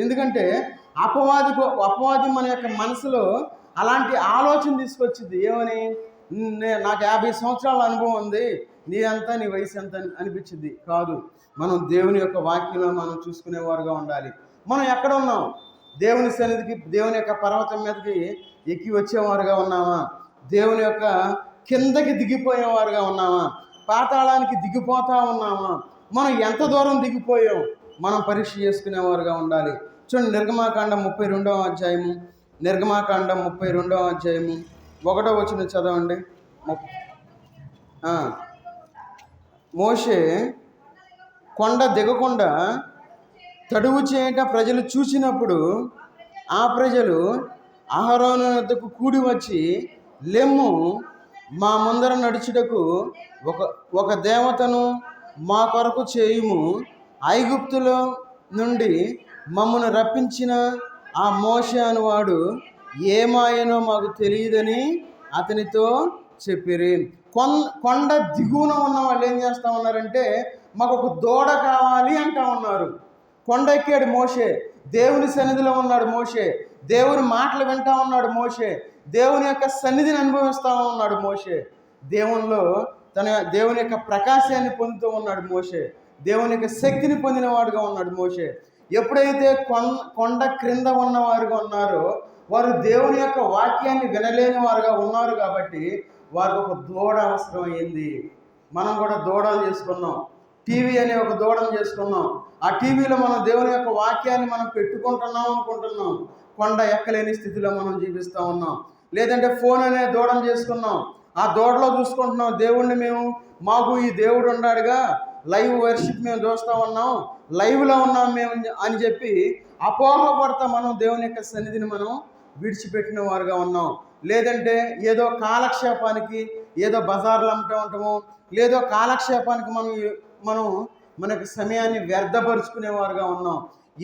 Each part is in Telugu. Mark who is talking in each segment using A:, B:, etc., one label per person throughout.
A: ఎందుకంటే అపవాది మన యొక్క మనసులో అలాంటి ఆలోచన తీసుకొచ్చింది. ఏమని, నాకు 50 సంవత్సరాల అనుభవం ఉంది, నీ వయసు ఎంత అనిపించింది. కాదు, మనం దేవుని యొక్క వాక్యంలో మనం చూసుకునేవారుగా ఉండాలి. మనం ఎక్కడ ఉన్నాం? దేవుని సన్నిధికి, దేవుని యొక్క పర్వతం మీదకి ఎక్కి వచ్చేవారుగా ఉన్నామా? దేవుని యొక్క కిందకి దిగిపోయేవారుగా ఉన్నామా? పాతాళానికి దిగిపోతా ఉన్నామా? మనం ఎంత దూరం దిగిపోయాం మనం పరీక్ష చేసుకునేవారుగా ఉండాలి. చూడండి, నిర్గమాకాండం 32వ అధ్యాయము, నిర్గమాకాండం 32వ అధ్యాయము 1వ వచనం చదవండి. మోషే కొండ దిగకుండా తడువు చేయట ప్రజలు చూసినప్పుడు ఆ ప్రజలు అహరోను వద్దకు కూడి వచ్చి, లెమ్ము, మా ముందర నడుచుటకు ఒక దేవతను మా కొరకు చేయుము, ఐగుప్తులో నుండి మమ్మను రప్పించిన ఆ మోషే అనువాడు ఏమాయనో మాకు తెలియదని అతనితో చెప్పిరి. కొండ దిగువన ఉన్న వాళ్ళు ఏం చేస్తూ ఉన్నారంటే, మాకు ఒక దూడ కావాలి అంటూ ఉన్నారు. కొండ ఎక్కాడు మోషే, దేవుని సన్నిధిలో ఉన్నాడు మోషే, దేవుని మాటలు వింటా ఉన్నాడు మోషే, దేవుని యొక్క సన్నిధిని అనుభవిస్తూ ఉన్నాడు మోషే, దేవుని యొక్క ప్రకాశాన్ని పొందుతూ ఉన్నాడు మోషే, దేవుని యొక్క శక్తిని పొందినవాడుగా ఉన్నాడు మోషే. ఎప్పుడైతే కొండ క్రింద ఉన్నవారుగా ఉన్నారో వారు దేవుని యొక్క వాక్యాన్ని వినలేని వారుగా ఉన్నారు. కాబట్టి వారికి ఒక దూడ అవసరమైంది. మనం కూడా దూడలు చేసుకున్నాం, టీవీ అనే ఒక దూడను చేసుకున్నాం. ఆ టీవీలో మనం దేవుని యొక్క వాక్యాన్ని మనం పెట్టుకుంటున్నాం అనుకుంటున్నాం, కొండ ఎక్కలేని స్థితిలో మనం జీవిస్తూ ఉన్నాం. లేదంటే ఫోన్ అనే దూడను చేసుకున్నాం, ఆ దూడలో చూసుకుంటున్నాం దేవుణ్ణి. మాకు ఈ దేవుడు ఉన్నాడుగా, లైవ్ వర్షిప్ మేము చూస్తూ ఉన్నాం, లైవ్లో ఉన్నాం మేము అని చెప్పి అపోహపడతా మనం దేవుని యొక్క సన్నిధిని మనం విడిచిపెట్టిన వారుగా ఉన్నాం. లేదంటే ఏదో కాలక్షేపానికి ఏదో బజార్లు అమ్ముతూ ఉంటాము, లేదో కాలక్షేపానికి మనం మనకు సమయాన్ని వ్యర్థపరుచుకునేవారుగా ఉన్నాం.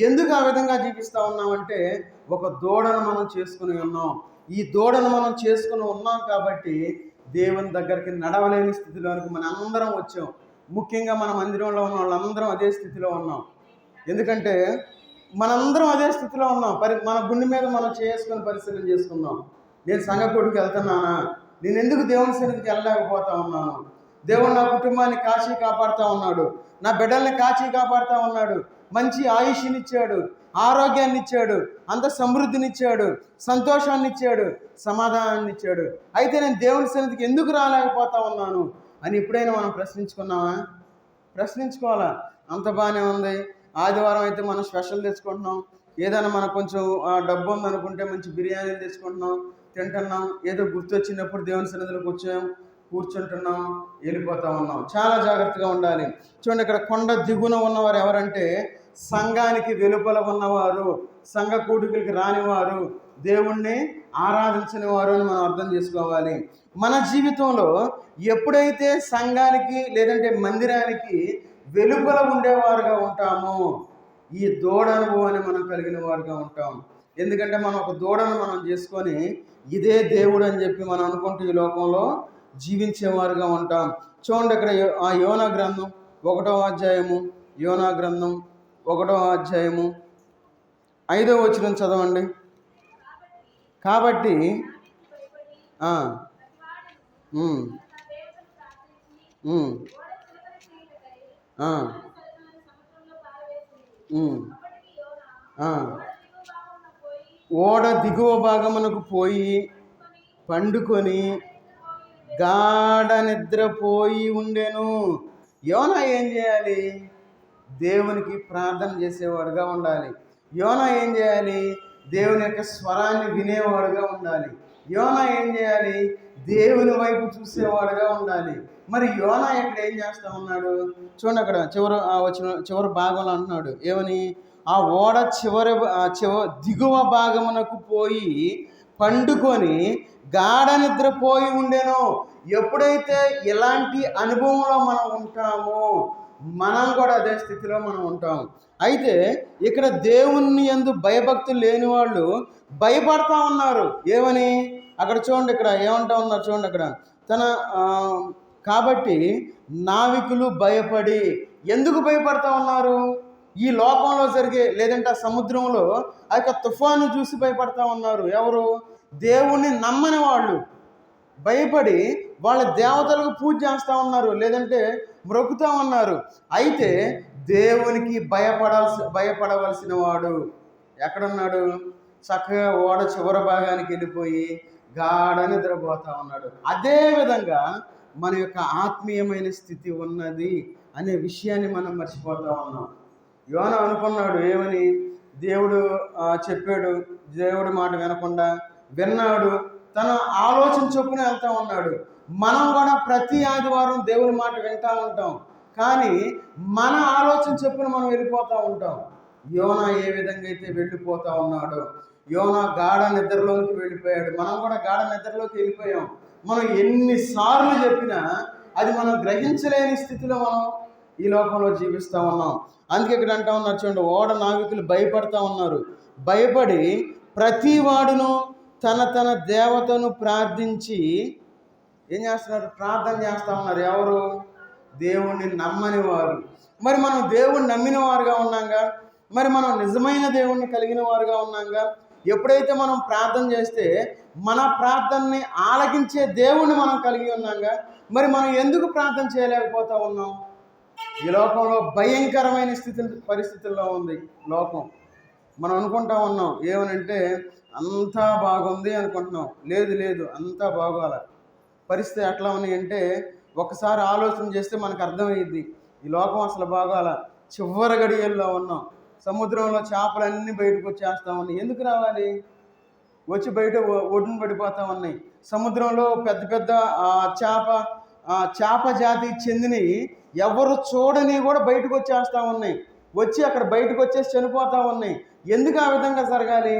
A: ఎందుకు ఆ విధంగా జీవిస్తూ ఉన్నామంటే, ఒక దూడను మనం చేసుకుని ఉన్నాం. ఈ దూడను మనం చేసుకుని ఉన్నాం కాబట్టి దేవుని దగ్గరికి నడవలేని స్థితిలోనికి మన అందరం వచ్చాం. ముఖ్యంగా మన మందిరంలో ఉన్న వాళ్ళందరం అదే స్థితిలో ఉన్నాం. ఎందుకంటే మనందరం అదే స్థితిలో ఉన్నాం. మన గుండె మీద మనం చేసుకుని పరిశీలన చేసుకుందాం. నేను సంఘకోటికి వెళ్తున్నానా? నేను ఎందుకు దేవుని సన్నిధికి వెళ్ళలేకపోతా ఉన్నాను? దేవుడు నా కుటుంబాన్ని కాచి కాపాడుతూ ఉన్నాడు, నా బిడ్డల్ని కాచి కాపాడుతూ ఉన్నాడు, మంచి ఆయుష్ని ఇచ్చాడు, ఆరోగ్యాన్ని ఇచ్చాడు, అంత సమృద్ధిని ఇచ్చాడు, సంతోషాన్ని ఇచ్చాడు, సమాధానాన్ని ఇచ్చాడు. అయితే నేను దేవుని సన్నిధికి ఎందుకు రాలేకపోతా ఉన్నాను అని ఎప్పుడైనా మనం ప్రశ్నించుకున్నామా? ప్రశ్నించుకోవాలా. అంత బాగానే ఉంది, ఆదివారం అయితే మనం స్పెషల్ తెచ్చుకుంటున్నాం, ఏదైనా మనకు కొంచెం డబ్బు ఉందనుకుంటే మంచి బిర్యానీలు తెచ్చుకుంటున్నాం, తింటున్నాం, ఏదో గుర్తొచ్చినప్పుడు దేవుని సన్నిధిలోకి వచ్చాం, కూర్చుంటున్నాం, వెళ్ళిపోతూ ఉన్నాం. చాలా జాగ్రత్తగా ఉండాలి. చూడండి, ఇక్కడ కొండ దిగున ఉన్నవారు ఎవరంటే సంఘానికి వెలుపల ఉన్నవారు, సంఘ కూడికలకి రానివారు, దేవుణ్ణి ఆరాధించని వారు అని మనం అర్థం చేసుకోవాలి. మన జీవితంలో ఎప్పుడైతే సంఘానికి లేదంటే మందిరానికి వెలుపల ఉండేవారుగా ఉంటామో ఈ దూడ అనుభవాన్ని మనం కలిగిన వారుగా ఉంటాం. ఎందుకంటే మనం ఒక దూడను మనం చేసుకొని ఇదే దేవుడు అని చెప్పి మనం అనుకుంటూ ఈ లోకంలో జీవించేవారుగా ఉంటాం. చూడండి, ఇక్కడ ఆ యోనా గ్రంథం 1వ అధ్యాయము, యోనా గ్రంథం 1వ అధ్యాయము 5వ వచనం చదవండి. కాబట్టి ఓడ దిగువ భాగమునకు పోయి పండుకొని గాఢ నిద్రపోయి ఉండెను. యోనా ఏం చేయాలి? దేవునికి ప్రార్థన చేసేవాడుగా ఉండాలి. యోనా ఏం చేయాలి? దేవుని యొక్క స్వరాన్ని వినేవాడుగా ఉండాలి. యోనా ఏం చేయాలి? దేవుని వైపు చూసేవాడుగా ఉండాలి. మరి యోనా ఇక్కడ ఏం చేస్తూ ఉన్నాడు? చూడండి, అక్కడ చివరి భాగంలో అంటున్నాడు ఏమని? ఆ ఓడ దిగువ భాగమునకు పోయి పండుకొని గాఢ నిద్రపోయి ఉండెను. ఎప్పుడైతే ఇలాంటి అనుభవంలో మనం ఉంటామో మనం కూడా అదే స్థితిలో మనం ఉంటాం. అయితే ఇక్కడ దేవుని యందు భయభక్తులు లేని వాళ్ళు భయపడతా ఉన్నారు. ఏమని? అక్కడ చూడండి, ఇక్కడ ఏమంటా ఉన్నారు చూడండి, అక్కడ కాబట్టి నావికులు భయపడి. ఎందుకు భయపడతా ఉన్నారు? ఈ లోకంలో జరిగే లేదంటే ఆ సముద్రంలో ఆ యొక్క తుఫాను చూసి భయపడతా ఉన్నారు. ఎవరు? దేవుణ్ణి నమ్మని వాళ్ళు భయపడి వాళ్ళ దేవతలకు పూజ చేస్తూ ఉన్నారు, లేదంటే మ్రొక్కుతూ ఉన్నారు. అయితే దేవునికి భయపడవలసిన వాడు ఎక్కడున్నాడు? చక్కగా ఓడ చివరి భాగానికి వెళ్ళిపోయి గాఢ నిద్రపోతా ఉన్నాడు. అదే విధంగా మన యొక్క ఆత్మీయమైన స్థితి ఉన్నది అనే విషయాన్ని మనం మర్చిపోతా ఉన్నాం. యోన అనుకున్నాడు ఏమని? దేవుడు చెప్పాడు, దేవుడి మాట వినకుండా విన్నాడు, తన ఆలోచన చొప్పున వెళ్తా ఉన్నాడు. మనం కూడా ప్రతి ఆదివారం దేవుడి మాట వింటూ ఉంటాం, కానీ మన ఆలోచన చొప్పున మనం వెళ్ళిపోతూ ఉంటాం. యోనా ఏ విధంగా అయితే వెళ్ళిపోతా ఉన్నాడో, యోనా గాఢ నిద్రలోకి వెళ్ళిపోయాడు. మనం కూడా గాఢ నిద్రలోకి వెళ్ళిపోయాం. మనం ఎన్నిసార్లు చెప్పినా అది మనం గ్రహించలేని స్థితిలో మనం ఈ లోకంలో జీవిస్తూ ఉన్నాం. అందుకే ఇక్కడ అంటా ఉన్నారు చూడండి, ఓడ నావికులు భయపడతా ఉన్నారు. భయపడి ప్రతి వాడును తన తన దేవతను ప్రార్థించి ఏం చేస్తున్నారు? ప్రార్థన చేస్తూ ఉన్నారు. ఎవరు? దేవుణ్ణి నమ్మని వారు. మరి మనం దేవుణ్ణి నమ్మిన వారుగా ఉన్నాంగా, మరి మనం నిజమైన దేవుణ్ణి కలిగిన వారుగా ఉన్నాంగా. ఎప్పుడైతే మనం ప్రార్థన చేస్తే మన ప్రార్థనని ఆలకించే దేవుణ్ణి మనం కలిగి ఉన్నాంగా, మరి మనం ఎందుకు ప్రార్థన చేయలేకపోతా ఉన్నాం? ఈ లోకంలో భయంకరమైన పరిస్థితుల్లో ఉంది లోకం. మనం అనుకుంటా ఉన్నాం ఏమనంటే అంతా బాగుంది అనుకుంటున్నాం. లేదు లేదు, అంతా బాగోాల. పరిస్థితి ఎట్లా ఉన్నాయి అంటే ఒకసారి ఆలోచన చేస్తే మనకు అర్థమయ్యిద్ది ఈ లోకం అసలు బాగోాల. చివరి గడియల్లో ఉన్నాం. సముద్రంలో చేపలన్నీ బయటకు వచ్చేస్తా ఉన్నాయి. ఎందుకు రావాలి? వచ్చి బయట ఒడ్డున పడిపోతా ఉన్నాయి. సముద్రంలో పెద్ద పెద్ద చేప జాతికి చెందినవి ఎవరు చూడని కూడా బయటకు వచ్చేస్తూ ఉన్నాయి. వచ్చి అక్కడ బయటకు వచ్చేసి చనిపోతూ ఉన్నాయి. ఎందుకు ఆ విధంగా జరగాలి?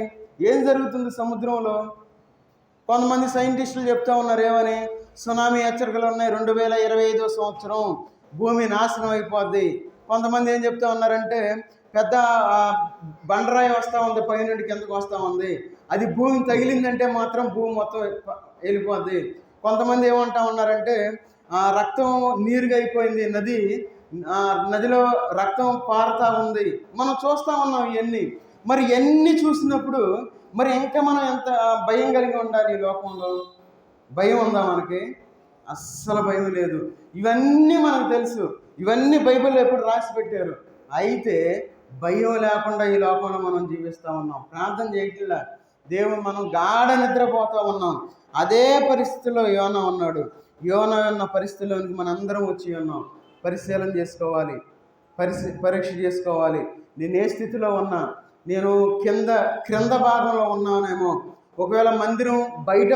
A: ఏం జరుగుతుంది సముద్రంలో? కొంతమంది సైంటిస్టులు చెప్తా ఉన్నారు ఏమని? సునామీ హెచ్చరికలు ఉన్నాయి, 2025 సంవత్సరం భూమి నాశనం అయిపోద్ది. కొంతమంది ఏం చెప్తా ఉన్నారంటే పెద్ద బండరాయి వస్తూ ఉంది, పైనుండి కిందకు వస్తూ ఉంది, అది భూమి తగిలిందంటే మాత్రం భూమి మొత్తం వెళ్ళిపోద్ది. కొంతమంది ఏమంటా ఉన్నారంటే రక్తం నీరుగా అయిపోయింది, నదిలో రక్తం పారుతూ ఉంది. మనం చూస్తూ ఉన్నాం ఇవన్నీ. మరి ఇవన్నీ చూసినప్పుడు మరి ఇంకా మనం ఎంత భయం కలిగి ఉండాలి? ఈ లోకంలో భయం ఉందా మనకి? అస్సలు భయం లేదు. ఇవన్నీ మనకు తెలుసు, ఇవన్నీ బైబిల్లో ఎప్పుడు రాసి పెట్టారు. అయితే భయం లేకుండా ఈ లోకంలో మనం జీవిస్తూ ఉన్నాం. ప్రార్థన చేయట్లా, దేవుడు మనం గాఢ నిద్రపోతూ ఉన్నాం. అదే పరిస్థితిలో యోనా ఉన్నాడు. యోనా ఉన్న పరిస్థితిలోనికి మనందరం వచ్చి ఉన్నాం. పరిశీలన చేసుకోవాలి, పరీక్ష చేసుకోవాలి. నేను ఏ స్థితిలో ఉన్నా? నేను క్రింద భాగంలో ఉన్నానేమో, ఒకవేళ మందిరం బయట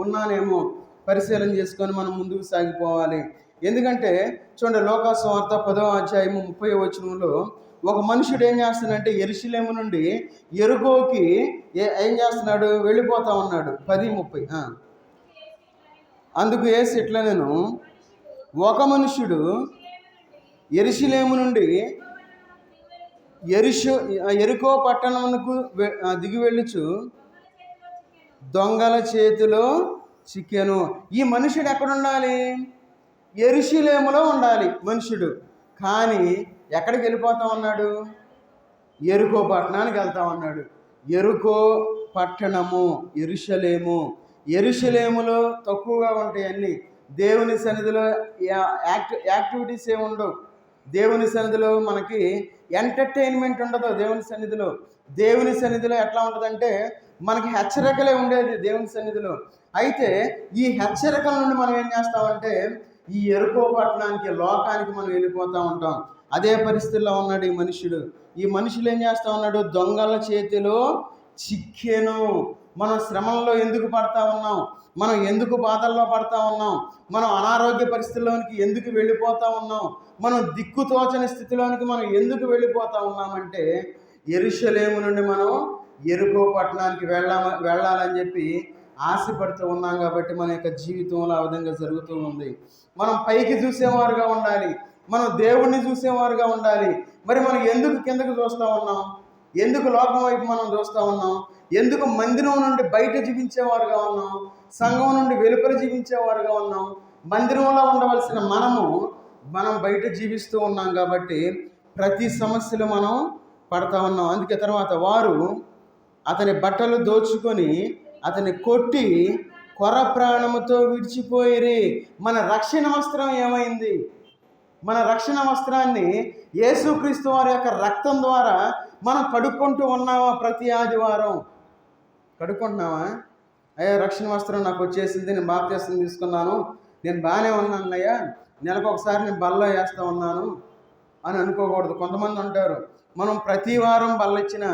A: ఉన్నానేమో పరిశీలన చేసుకొని మనం ముందుకు సాగిపోవాలి. ఎందుకంటే చూడండి, లోకాసు వార్త 10వ అధ్యాయము 30వ వచనంలో ఒక మనుషుడు ఏం చేస్తున్నాడంటే యెరూషలేము నుండి యెరికోకి ఏం చేస్తున్నాడు? వెళ్ళిపోతా ఉన్నాడు. 10:30. అందుకు యేసు ఇట్లా, నేను ఒక మనుషుడు యెరూషలేము నుండి యెరికో పట్టణమునకు దిగి వెళ్ళుచు దొంగల చేతిలో చిక్కెను. ఈ మనుషుడు ఎక్కడుండాలి? యెరూషలేములో ఉండాలి మనుషుడు. కానీ ఎక్కడికి వెళ్ళిపోతా ఉన్నాడు? యెరికో పట్టణానికి వెళ్తా ఉన్నాడు. యెరికో పట్టణము, యెరూషలేములో తక్కువగా ఉంటాయి అన్నీ. దేవుని సన్నిధిలో యాక్టివిటీస్ ఏమి ఉండవు. దేవుని సన్నిధిలో మనకి ఎంటర్టైన్మెంట్ ఉండదు. దేవుని సన్నిధిలో ఎట్లా ఉంటుందంటే మనకి హెచ్చరికలే ఉండేది దేవుని సన్నిధిలో. అయితే ఈ హెచ్చరికల నుండి మనం ఏం చేస్తామంటే ఈ యెరికో పట్టణానికి, లోకానికి మనం వెళ్ళిపోతూ ఉంటాం. అదే పరిస్థితుల్లో ఉన్నాడు ఈ మనుషుడు. ఈ మనుషులు ఏం చేస్తూ ఉన్నాడు? దొంగల చేతిలో చిక్కెను. మనం శ్రమల్లో ఎందుకు పడతా ఉన్నాం? మనం ఎందుకు బాధల్లో పడతా ఉన్నాం? మనం అనారోగ్య పరిస్థితుల్లోనికి ఎందుకు వెళ్ళిపోతూ ఉన్నాం? మనం దిక్కుతోచని స్థితిలోనికి మనం ఎందుకు వెళ్ళిపోతూ ఉన్నామంటే యెరూషలేము నుండి మనం యెరికో పట్టణానికి వెళ్ళాలని చెప్పి ఆశపడుతూ ఉన్నాం. కాబట్టి మన యొక్క జీవితంలో ఆ విధంగా జరుగుతూ ఉంది. మనం పైకి చూసేవారుగా ఉండాలి, మనం దేవుణ్ణి చూసేవారుగా ఉండాలి. మరి మనం ఎందుకు కిందకు చూస్తూ ఉన్నాం? ఎందుకు లోకం వైపు మనం చూస్తూ ఉన్నాం? ఎందుకు మందిరం నుండి బయట జీవించేవారుగా ఉన్నాం? సంఘం నుండి వెలుపల జీవించేవారుగా ఉన్నాం? మందిరంలో ఉండవలసిన మనం బయట జీవిస్తూ ఉన్నాం. కాబట్టి ప్రతి సమస్యలు మనం పడతా ఉన్నాం. అందుకే తర్వాత వారు అతని బట్టలు దోచుకొని అతని కొట్టి కొర ప్రాణముతో విడిచిపోయిరి. మన రక్షణ వస్త్రం ఏమైంది? మన రక్షణ వస్త్రాన్ని యేసుక్రీస్తు వారి యొక్క రక్తం ద్వారా మనం కడుక్కుంటూ ఉన్నామా? ప్రతి ఆదివారం కడుక్కుంటున్నామా? అయ్యా రక్షణ వస్త్రం నాకు వచ్చేసింది, నేను బాప్తిసం తీసుకున్నాను, నేను బాగానే ఉన్నాను అయ్యా, నెలకు ఒకసారి నేను బల్లో వేస్తూ ఉన్నాను అని అనుకోకూడదు. కొంతమంది ఉంటారు, మనం ప్రతి వారం బల్ల ఇచ్చిన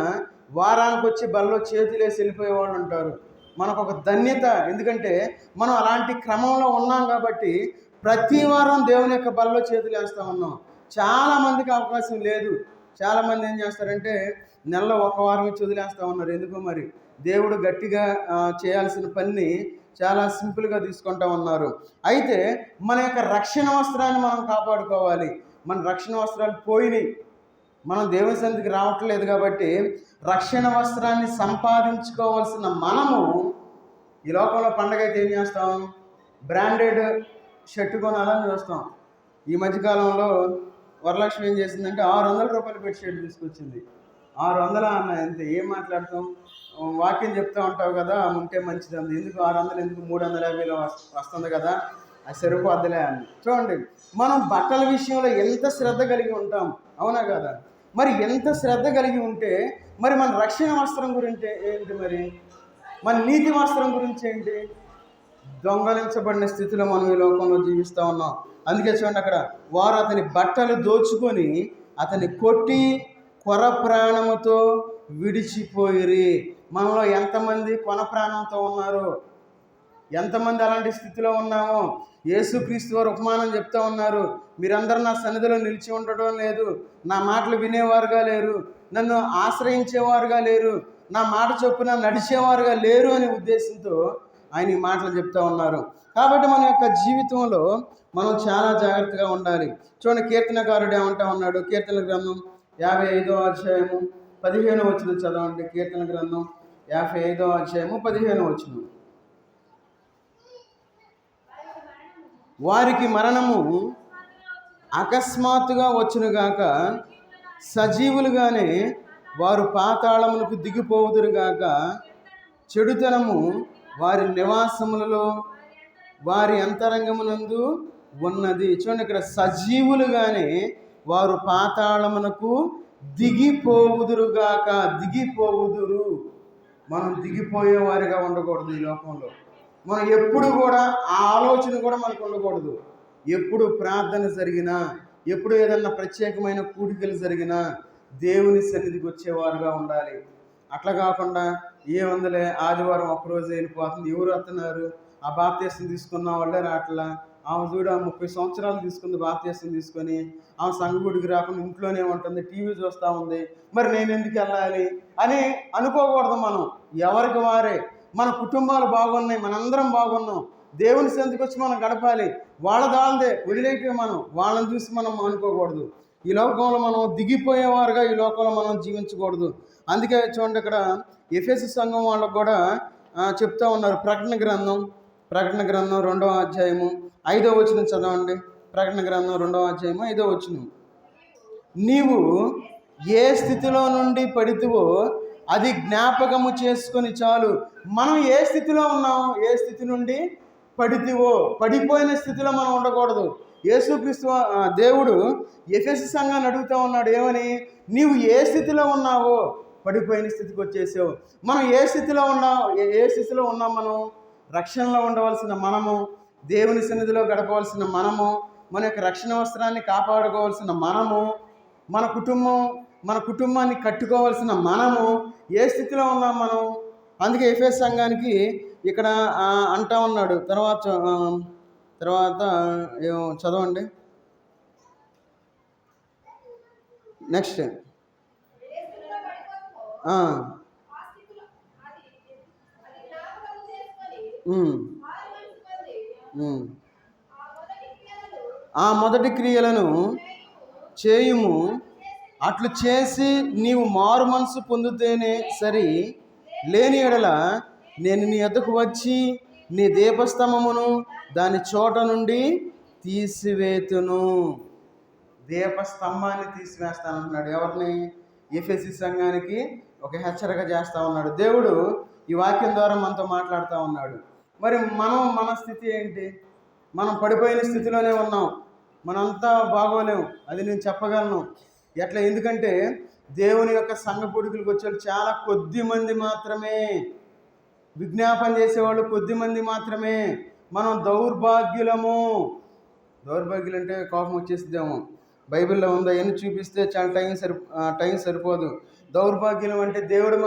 A: వారానికి వచ్చి బల్లో చేతులేసి వెళ్ళిపోయే వాళ్ళు ఉంటారు. మనకు ఒక ధన్యత, ఎందుకంటే మనం అలాంటి క్రమంలో ఉన్నాం కాబట్టి ప్రతి వారం దేవుని యొక్క బల్లో చేతులు వేస్తూ ఉన్నాం. చాలామందికి అవకాశం లేదు. చాలామంది ఏం చేస్తారంటే నెలలో ఒక వారం ఇచ్చి వదిలేస్తూ ఉన్నారు. ఎందుకో మరి దేవుడు గట్టిగా చేయాల్సిన పని చాలా సింపుల్గా తీసుకుంటూ ఉన్నారు. అయితే మన యొక్క రక్షణ వస్త్రాన్ని మనం కాపాడుకోవాలి. మన రక్షణ వస్త్రాలు పోయినాయి, మనం దేవుని సన్నిధికి రావట్లేదు కాబట్టి రక్షణ వస్త్రాన్ని సంపాదించుకోవాల్సిన మనము ఈ లోకంలో పండగ అయితే ఏం చేస్తాం? బ్రాండెడ్ షర్ట్ కొనాలని చూస్తాం. ఈ మధ్యకాలంలో వరలక్ష్మి ఏం చేసిందంటే 600 రూపాయలు పెట్టి షర్ట్ తీసుకొచ్చింది. 600 అన్న ఎంత ఏం మాట్లాడతాం? వాక్యం చెప్తూ ఉంటావు కదా, ఉంటే మంచిది అంది. ఎందుకు 600, ఎందుకు 350లో వస్తుంది కదా, అది సరిపోద్దులే అని. చూడండి, మనం బట్టల విషయంలో ఎంత శ్రద్ధ కలిగి ఉంటాం, అవునా కదా? మరి ఎంత శ్రద్ధ కలిగి ఉంటే మరి మన రక్షణ వస్త్రం గురించి ఏంటి? మరి మన నీతి వస్త్రం గురించి ఏంటి? దొంగలించబడిన స్థితిలో మనం ఈ లోకంలో జీవిస్తూ ఉన్నాం. అందుకే చూడండి, అక్కడ వారు అతని బట్టలు దోచుకొని అతన్ని కొట్టి కొర ప్రాణముతో విడిచిపోయిరి. మనలో ఎంతమంది కొన ప్రాణంతో ఉన్నారు? ఎంతమంది అలాంటి స్థితిలో ఉన్నామో? యేసుక్రీస్తు వారు ఉపమానం చెప్తా ఉన్నారు, మీరందరూ నా సన్నిధిలో నిలిచి ఉండడం లేదు, నా మాటలు వినేవారుగా లేరు, నన్ను ఆశ్రయించేవారుగా లేరు, నా మాట చొప్పున నడిచేవారుగా లేరు అనే ఉద్దేశంతో ఆయన ఈ మాటలు చెప్తా ఉన్నారు. కాబట్టి మన యొక్క జీవితంలో మనం చాలా జాగ్రత్తగా ఉండాలి. చూడండి, కీర్తనకారుడు ఏమంటా ఉన్నాడు? కీర్తన గ్రంథం 55వ అధ్యాయము 15వ వచనం చదవండి. కీర్తన గ్రంథం 55వ అధ్యాయము 15వ వచనం. వారికి మరణము అకస్మాత్తుగా వచ్చునుగాక, సజీవులుగానే వారు పాతాళములకు దిగిపోవుదురుగాక, చెడుతనము వారి నివాసములలో వారి అంతరంగమునందు ఉన్నది. చూడండి, ఇక్కడ సజీవులుగానే వారు పాతాళమునకు దిగిపోవుదురుగాక. దిగిపోవుదురు. మనం దిగిపోయేవారిగా ఉండకూడదు. ఈ లోకంలో మనం ఎప్పుడు కూడా ఆ ఆలోచన కూడా మనకు ఉండకూడదు. ఎప్పుడు ప్రార్థన జరిగినా, ఎప్పుడు ఏదన్నా ప్రత్యేకమైన కూడికలు జరిగినా దేవుని సన్నిధికి వచ్చేవారుగా ఉండాలి. అట్లా కాకుండా ఏముందలే ఆదివారం ఒక్కరోజు వెళ్ళిపోతుంది, ఎవరు వస్తున్నారు, ఆ బాప్తీసం తీసుకున్న వాళ్ళే రాట్లా, ఆమె చూడ 30 సంవత్సరాలు తీసుకుంది బాప్తీసం తీసుకొని, ఆమె సంఘగుడికి రాకుండా ఇంట్లోనే ఉంటుంది, టీవీ చూస్తూ ఉంది, మరి నేను ఎందుకు వెళ్ళాలి అని అనుకోకూడదు. మనం ఎవరికి వారే, మన కుటుంబాలు బాగున్నాయి, మనందరం బాగున్నాం, దేవుని సన్నిధికి వచ్చి మనం గడపాలి. వాళ్ళ దాల్దే వదిలేక మనం వాళ్ళని చూసి మనం అనుకోకూడదు. ఈ లోకంలో మనం దిగిపోయేవారుగా ఈ లోకంలో మనం జీవించకూడదు. అందుకే చూడండి, ఇక్కడ ఎఫెసు సంఘం వాళ్ళకు కూడా చెప్తా ఉన్నారు. ప్రకటన గ్రంథం 2వ అధ్యాయము 5వ వచనం చదవండి. ప్రకటన గ్రంథం 2వ అధ్యాయము 5వ వచనం. నీవు ఏ స్థితిలో నుండి పడితివో అది జ్ఞాపకము చేసుకొని చాలు. మనం ఏ స్థితిలో ఉన్నాం, ఏ స్థితి నుండి పడితివో, పడిపోయిన స్థితిలో మనం ఉండకూడదు. యేసుక్రీస్తు దేవుడు ఎఫెసు సంఘాన్ని అడుగుతూ ఉన్నాడు, ఏమని? నీవు ఏ స్థితిలో ఉన్నావో పడిపోయిన స్థితికి వచ్చేసావు. మనం ఏ స్థితిలో ఉన్నాం? మనం రక్షణలో ఉండవలసిన మనము, దేవుని సన్నిధిలో గడపవలసిన మనము, మన యొక్క రక్షణ వస్త్రాన్ని కాపాడుకోవాల్సిన మనము, మన కుటుంబాన్ని కట్టుకోవాల్సిన మనము ఏ స్థితిలో ఉన్నాం మనం? అందుకే ఎఫెసు సంఘానికి ఇక్కడ అంటా ఉన్నాడు. తర్వాత చదవండి నెక్స్ట్. ఆ మొదటి క్రియలను చేయుము, అట్లు చేసి నీవు మారు మనసు పొందితేనే సరి, లేని ఎడల నేను నీ ఎద్దకు వచ్చి నీ దీపస్తంభమును దాని చోట నుండి తీసివేతును. దీపస్తంభాన్ని తీసివేస్తానంటున్నాడు. ఎవరిని? ఎఫెసీ సంఘానికి ఒక హెచ్చరిక చేస్తూ ఉన్నాడు. దేవుడు ఈ వాక్యం ద్వారా మనతో మాట్లాడుతూ ఉన్నాడు. మరి మన స్థితి ఏంటి? మనం పడిపోయిన స్థితిలోనే ఉన్నాం. మనంతా బాగోలేము, అది నేను చెప్పగలను. ఎట్లా? ఎందుకంటే దేవుని యొక్క సంఘ కొడుకులకు వచ్చేవాళ్ళు చాలా కొద్ది మంది మాత్రమే, విజ్ఞాపన చేసేవాళ్ళు కొద్ది మంది మాత్రమే. మనం దౌర్భాగ్యులము. దౌర్భాగ్యులు అంటే కోపం వచ్చేస్తుందేమో, బైబిల్లో ఉందా? ఎన్ని చూపిస్తే చాలా టైం సరిపోదు. దౌర్భాగ్యం అంటే దేవుడు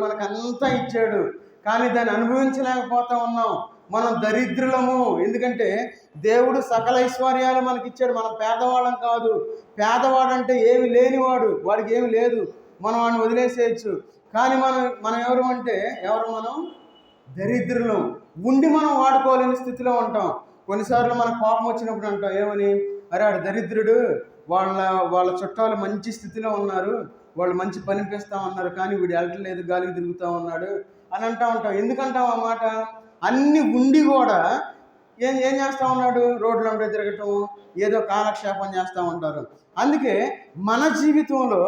A: మనకు అంతా ఇచ్చాడు, కానీ దాన్ని అనుభవించలేకపోతా ఉన్నాం. మనం దరిద్రులము. ఎందుకంటే దేవుడు సకల ఐశ్వర్యాలు మనకి ఇచ్చాడు. మనం పేదవాళ్ళం కాదు. పేదవాడంటే ఏమి లేనివాడు, వాడికి ఏమి లేదు, మనం వాడిని వదిలేసేయచ్చు. కానీ మనం మనం దరిద్రులం. ఉండి మనం వాడుకోలేని స్థితిలో ఉంటాం. కొన్నిసార్లు మనకు కోపం వచ్చినప్పుడు అంటాం ఏమని? అరే ఆడు దరిద్రుడు, వాళ్ళ చుట్టాలు మంచి స్థితిలో ఉన్నారు, వాళ్ళు మంచి పనిపిస్తామన్నారు, కానీ వీడు వెళ్ళట్లేదు, గాలికి తిరుగుతూ ఉన్నాడు అని ఉంటాం. ఎందుకంటాం ఆ మాట? అన్ని ఉండి కూడా ఏం చేస్తూ ఉన్నాడు? రోడ్లు అంటే తిరగటం, ఏదో కాలక్షేపం చేస్తూ ఉంటారు. అందుకే మన జీవితంలో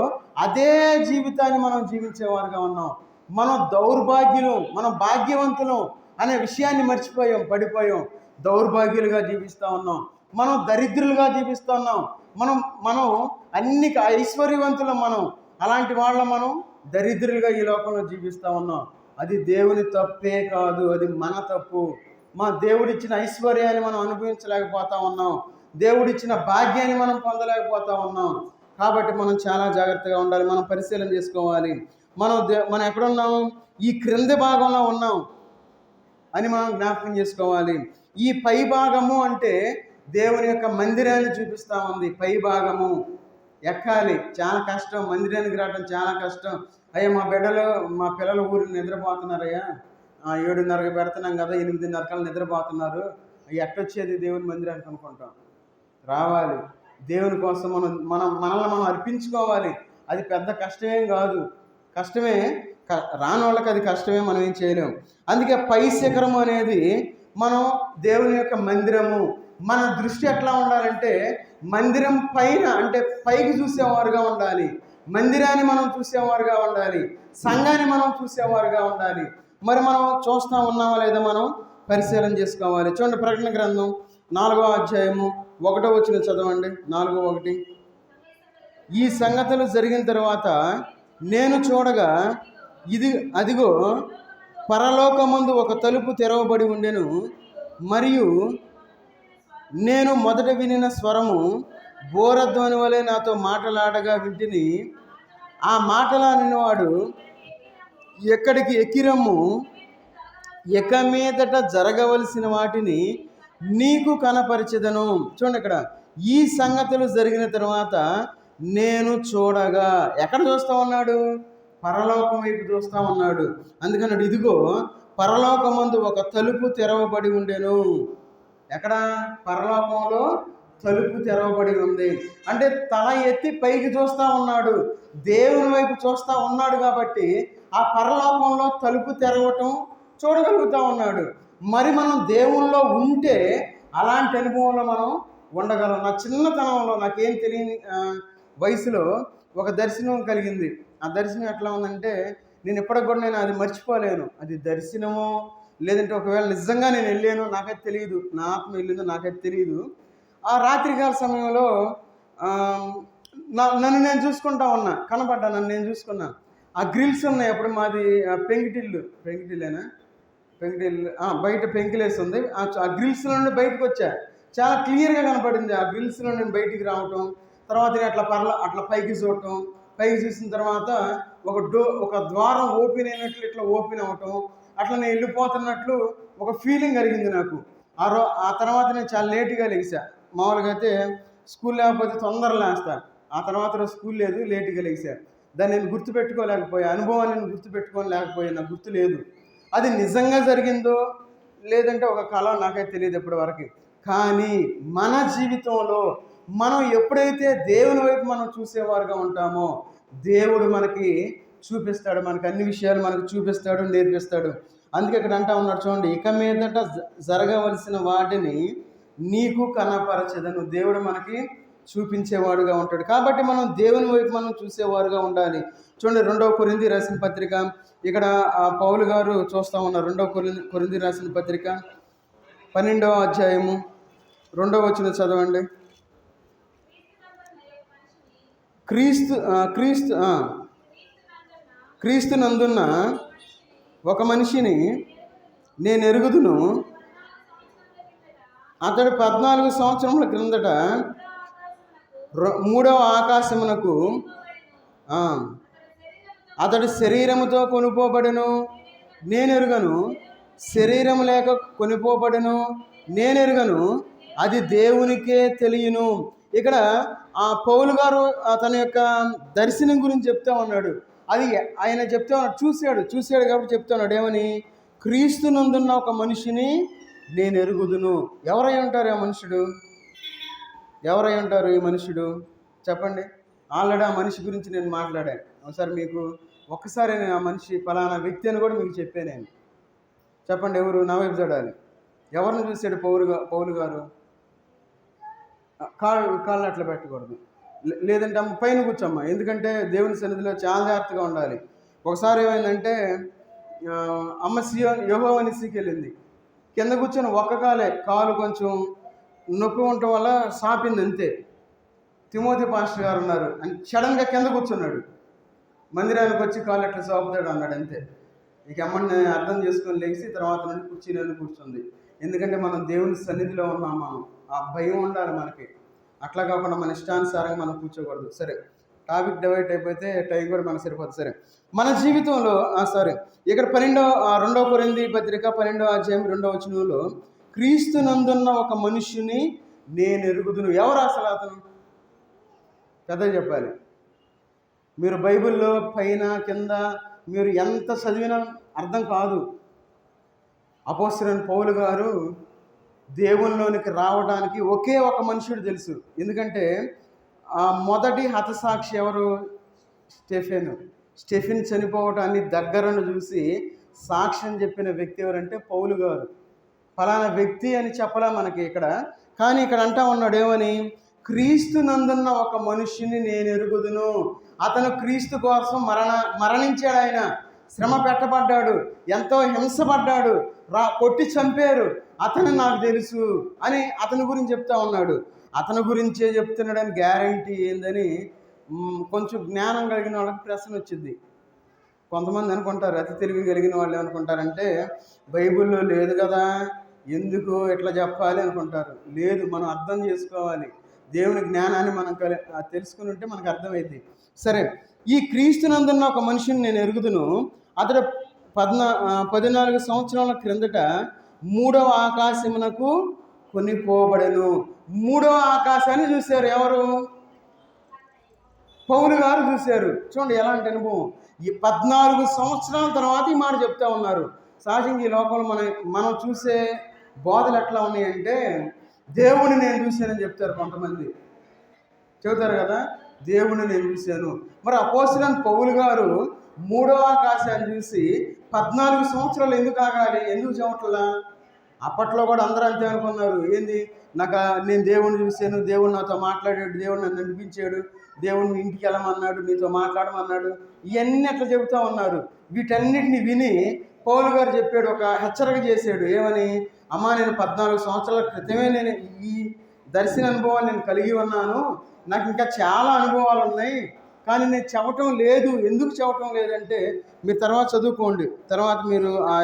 A: అదే జీవితాన్ని మనం జీవించేవారుగా ఉన్నాం. మనం దౌర్భాగ్యులం, మనం భాగ్యవంతులం అనే విషయాన్ని మర్చిపోయాం, పడిపోయాం. దౌర్భాగ్యులుగా జీవిస్తూ ఉన్నాం, మనం దరిద్రులుగా జీవిస్తూ ఉన్నాం. మనం అన్ని ఐశ్వర్యవంతులం. మనం అలాంటి మనం దరిద్రులుగా ఈ లోకంలో జీవిస్తూ ఉన్నాం. అది దేవుని తప్పే కాదు, అది మన తప్పు. దేవుడిచ్చిన ఐశ్వర్యాన్ని మనం అనుభవించలేకపోతా ఉన్నాం, దేవుడిచ్చిన భాగ్యాన్ని మనం పొందలేకపోతా ఉన్నాం. కాబట్టి మనం చాలా జాగ్రత్తగా ఉండాలి. మనం పరిశీలన చేసుకోవాలి. మనం ఎక్కడున్నాం? ఈ క్రింది భాగంలో ఉన్నాం అని మనం జ్ఞాపకం చేసుకోవాలి. ఈ పై భాగము అంటే దేవుని యొక్క మందిరాన్ని చూపిస్తూ ఉంది. పై భాగము ఎక్కాలి, చాలా కష్టం. మందిరానికి రావడం చాలా కష్టం. అయ్యా మా పిల్లలు ఊరికి నిద్రపోతున్నారయ్యా, 7:30కి పెడుతున్నాం కదా, 8:30 నిద్రపోతున్నారు, ఎట్టొచ్చేది దేవుని మందిరానికి అనుకుంటాం. రావాలి, దేవుని కోసం మనల్ని మనం అర్పించుకోవాలి. అది పెద్ద కష్టమేం కాదు. కష్టమే, రాని వాళ్ళకి అది కష్టమే, మనం ఏం చేయలేము. అందుకే పై శిఖరం అనేది మనం దేవుని యొక్క మందిరము. మన దృష్టి ఎట్లా ఉండాలంటే మందిరం పైన, అంటే పైకి చూసేవారుగా ఉండాలి. మందిరాన్ని మనం చూసేవారుగా ఉండాలి, సంఘాన్ని మనం చూసేవారుగా ఉండాలి. మరి మనం చూస్తూ ఉన్నామా లేదా మనం పరిశీలన చేసుకోవాలి. చూడండి, ప్రకటన గ్రంథం 4వ అధ్యాయము 1వ వచనం చదవండి. 4:1. ఈ సంగతులు జరిగిన తర్వాత నేను చూడగా అదిగో పరలోకమందు ఒక తలుపు తెరవబడి ఉండెను, మరియు నేను మొదట వినిన స్వరము బోరధ్వని వలె నాతో మాటలాడగా వింటిని. ఆ మాటలాడినవాడు, ఎక్కడికి ఎక్కిరమ్ము, ఎక మీదట జరగవలసిన వాటిని నీకు కనపరిచెదను. చూడండి, ఇక్కడ ఈ సంగతులు జరిగిన తర్వాత నేను చూడగా, ఎక్కడ చూస్తూ ఉన్నాడు? పరలోకం వైపు చూస్తూ ఉన్నాడు. అందుకన్నాడు, ఇదిగో పరలోకమందు ఒక తలుపు తెరవబడి ఉండెను. ఎక్కడ? పరలోకంలో తలుపు తెరవబడి ఉంది. అంటే తల ఎత్తి పైకి చూస్తూ ఉన్నాడు, దేవుని వైపు చూస్తూ ఉన్నాడు. కాబట్టి ఆ పరలోకంలో తలుపు తెరవటం చూడగలుగుతూ ఉన్నాడు. మరి మనం దేవుల్లో ఉంటే అలాంటి అనుభవంలో మనం ఉండగలం. నా చిన్నతనంలో, నాకేం తెలియని వయసులో ఒక దర్శనం కలిగింది. ఆ దర్శనం ఎట్లా ఉందంటే, నేను ఇప్పటికి కూడా అది మర్చిపోలేను. అది దర్శనమో లేదంటే ఒకవేళ నిజంగా నేను వెళ్ళాను నాకైతే తెలియదు, నా ఆత్మ వెళ్ళిందో నాకైతే తెలియదు. ఆ రాత్రికాల సమయంలో నన్ను నేను చూసుకుంటా ఉన్నా, కనపడ్డా, నన్ను నేను చూసుకున్నా. ఆ గ్రిల్స్ ఉన్నాయి. అప్పుడు మాది పెంకిటిల్లు, బయట పెంకిలేసి ఉంది. ఆ గ్రిల్స్లో నుండి బయటకు వచ్చా, చాలా క్లియర్గా కనపడింది. ఆ గ్రిల్స్లో నేను బయటికి రావటం, తర్వాత అట్లా పైకి చూడటం, పైకి చూసిన తర్వాత ఒక ద్వారం ఓపెన్ అయినట్లు ఇట్లా ఓపెన్ అవ్వటం, అట్లా నేను వెళ్ళిపోతున్నట్లు ఒక ఫీలింగ్ కలిగింది నాకు. ఆ తర్వాత నేను చాలా లేటుగా లేచా. మామూలుగా అయితే స్కూల్ లేకపోతే తొందరగా లేస్తా. ఆ తర్వాత రోజు స్కూల్ లేదు, లేటుగా లేచా. దాన్ని నేను గుర్తుపెట్టుకోలేకపోయా, అనుభవాన్ని నేను గుర్తుపెట్టుకోలేకపోయా, నాకు గుర్తు లేదు. అది నిజంగా జరిగిందో లేదంటే ఒక కళ నాకైతే తెలియదు ఇప్పటివరకు. కానీ మన జీవితంలో మనం ఎప్పుడైతే దేవుని వైపు మనం చూసేవారుగా ఉంటామో దేవుడు మనకి చూపిస్తాడు, మనకు అన్ని విషయాలు మనకు చూపిస్తాడు, నేర్పిస్తాడు. అందుకే ఇక్కడ అంటా ఉన్నాడు, చూడండి, ఇక మీదట జరగవలసిన వాటిని నీకు కనపరచెదను. దేవుడు మనకి చూపించేవాడుగా ఉంటాడు. కాబట్టి మనం దేవుని వైపు మనం చూసేవారుగా ఉండాలి. చూడండి 2 కొరింథీ రాసిన పత్రిక, ఇక్కడ పౌలు గారు చూస్తూ ఉన్నారు. 2 కొరింథీ రాసిన పత్రిక 12వ అధ్యాయము 2వ వచనం చదవండి. క్రీస్తు నందున్న ఒక మనిషిని నేను ఎరుగుదును, అతడు 14 సంవత్సరముల క్రిందట 3వ ఆకాశమునకు అతడు శరీరముతో కొనుపోబడును, నేను ఎరుగను. శరీరం లేక కొనిపోబడును, నేను ఎరుగను. అది దేవునికే తెలియను. ఇక్కడ పౌలు గారు తన యొక్క దర్శనం గురించి చెప్తా ఉన్నాడు. అది ఆయన చెప్తా ఉన్నాడు, చూశాడు కాబట్టి చెప్తా ఉన్నాడు. ఏమని? క్రీస్తునందున్న ఒక మనిషిని నేను ఎరుగుదును. ఎవరై ఉంటారు ఆ మనుషుడు? ఎవరై ఉంటారు ఈ మనుషుడు? చెప్పండి. ఆల్రెడీ ఆ మనిషి గురించి నేను మాట్లాడాను ఒకసారి. మీకు ఒక్కసారి నేను ఆ మనిషి ఫలానా వ్యక్తి అని కూడా మీకు చెప్పాను నేను. చెప్పండి, ఎవరు? నా వైపు చూడాలి. ఎవరిని చూశాడు పౌలు గారు? కాళ్ళు అట్లా పెట్టకూడదు, లేదంటే అమ్మ పైన కూర్చోమ్మ, ఎందుకంటే దేవుని సన్నిధిలో చాలా జాగ్రత్తగా ఉండాలి. ఒకసారి ఏమైందంటే అమ్మ యెహోవా నిసికి వెళ్ళింది. కింద కూర్చొని ఒక్క కాలు కొంచెం నొప్పి ఉండటం వల్ల సాపింది అంతే. తిమోతి పాస్టర్ గారు ఉన్నారు అని సడన్గా కింద కూర్చున్నాడు. మందిరానికి వచ్చి కాళ్ళు ఎట్లా సాపుతాడు అన్నాడు అంతే. ఇక అమ్మని అర్థం చేసుకొని లేచి తర్వాత నుండి కుర్చీలో కూర్చుంది. ఎందుకంటే మనం దేవుని సన్నిధిలో ఉన్నాం, మనం ఆ భయం ఉండాలి మనకి. అట్లా కాకుండా మన ఇష్టానుసారంగా మనం కూర్చోకూడదు. సరే, టాపిక్ డివైడ్ అయిపోతే టైం కూడా మనకు సరిపోతుంది. సరే, మన జీవితంలో ఇక్కడ 2 కొరింథీ పత్రిక 12వ అధ్యాయం 2వ వచనంలో క్రీస్తునందున్న ఒక మనుష్యుని నేను ఎరుగుదును. ఎవరు అసలు అతను? పెద్దగా చెప్పాలి. మీరు బైబిల్లో పైన కింద మీరు ఎంత చదివినా అర్థం కాదు. అపోస్తలుడైన పౌలు గారు దేవునిలోనికి రావడానికి ఒకే ఒక మనుషుడు తెలుసు. ఎందుకంటే మొదటి హతసాక్షి ఎవరు? స్టెఫెన్ చనిపోవటాన్ని దగ్గరను చూసి సాక్ష్యం చెప్పిన వ్యక్తి ఎవరంటే పౌలు గారు. ఫలానా వ్యక్తి అని చెప్పలా మనకి ఇక్కడ. కానీ ఇక్కడ అంటా ఉన్నాడు ఏమని? క్రీస్తునందున్న ఒక మనుష్యుని నేను ఎరుగుదును. అతను క్రీస్తు కోసం మరణించాడు. ఆయన శ్రమ పెట్టబడ్డాడు, ఎంతో హింసపడ్డాడు, కొట్టి చంపారు. అతను నాకు తెలుసు అని అతని గురించి చెప్తా ఉన్నాడు. అతని గురించే చెప్తున్నాడని గ్యారంటీ ఏందని కొంచెం జ్ఞానం కలిగిన వాళ్ళకి ప్రశ్న వచ్చింది. కొంతమంది అనుకుంటారు, అతి తెలివి కలిగిన వాళ్ళు ఏమనుకుంటారంటే బైబిల్లో లేదు కదా, ఎందుకు ఎట్లా చెప్పాలి అనుకుంటారు. లేదు, మనం అర్థం చేసుకోవాలి. దేవుని జ్ఞానాన్ని మనం తెలుసుకుని ఉంటే మనకు అర్థమైంది. సరే, ఈ క్రీస్తునందున్న ఒక మనిషిని నేను ఎరుగుదును, అతడు 14 సంవత్సరాల క్రిందట 3వ ఆకాశమునకు కొనిపోబడెను. 3వ ఆకాశాన్ని చూశారు ఎవరు? పౌలు గారు చూశారు. చూడండి ఎలాంటి అనుభవం. ఈ 14 సంవత్సరాల తర్వాత ఈ మాట చెప్తా ఉన్నారు. సహజంగా ఈ లోకంలో మనం చూసే బోధలు ఎట్లా ఉన్నాయంటే దేవుని నేను చూశానని చెప్తారు కొంతమంది. చెబుతారు కదా, దేవుని నేను చూశాను. మరి అపోస్తలుడైన పౌలు గారు 3వ ఆకాశాన్ని చూసి 14 సంవత్సరాలు ఎందుకు ఆగాలి? ఎందుకు చెప్పట్లా? అప్పట్లో కూడా అందరూ అంతే అనుకున్నారు. ఏంది, నేను దేవుణ్ణి చూశాను, దేవుడు నాతో మాట్లాడాడు, దేవుడు నన్ను నడిపించాడు, దేవుడిని ఇంటికి వెళ్ళమన్నాడు, నీతో మాట్లాడమన్నాడు, ఇవన్నీ అట్లా చెబుతూ ఉన్నారు. వీటన్నిటిని విని పౌలు గారు చెప్పాడు, ఒక హెచ్చరిక చేశాడు. ఏమని? అమ్మా, నేను 14 సంవత్సరాల క్రితమే నేను ఈ దర్శన అనుభవాన్ని నేను కలిగి ఉన్నాను. నాకు ఇంకా చాలా అనుభవాలు ఉన్నాయి, కానీ నేను చెప్పటం లేదు. ఎందుకు చెప్పటం లేదంటే మీరు తర్వాత చదువుకోండి, తర్వాత మీరు ఆ